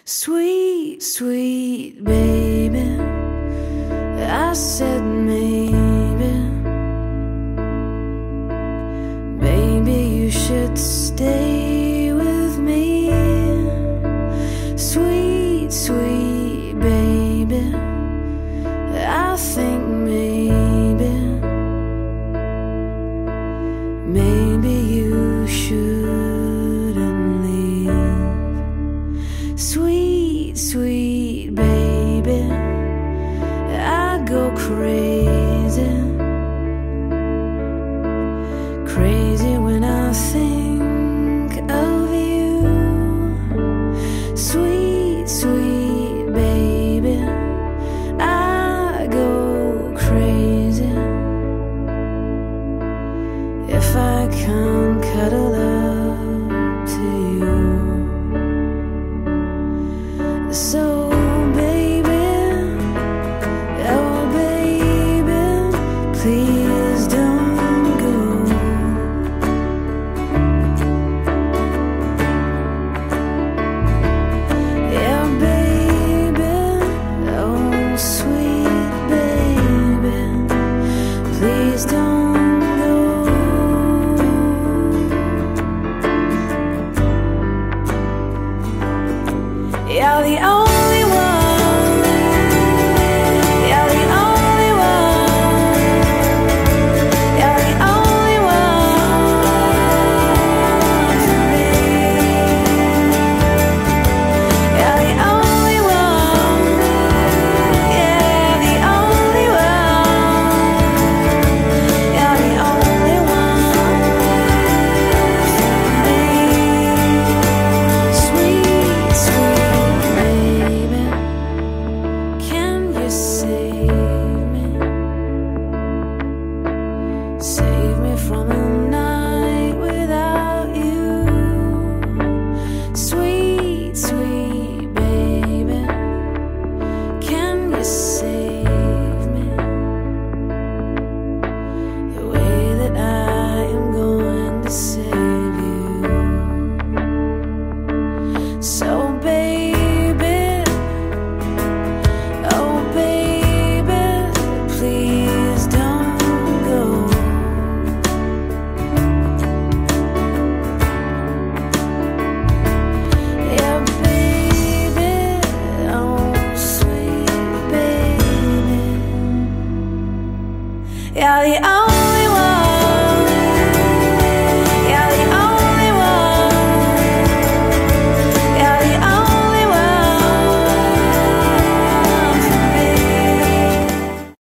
Sweet, sweet baby, I said maybe, baby you should stay with me. Sweet, sweet baby, I think maybe you shouldn't leave. Sweet, sweet baby, I go crazy, crazy when I think of you. Sweet, sweet baby, I go crazy if I can't cuddle up to you. So baby, oh baby, please don't go. Yeah baby, oh sweet baby, please don't go. You're the only one, you're the only one, you're the only one for me. You're the only one, yeah, the only one, you're the only one for me. Sweet, sweet baby, can you save me? Save me from a night without you. Sweet, sweet baby, can you save me? The way that I am going to save you. So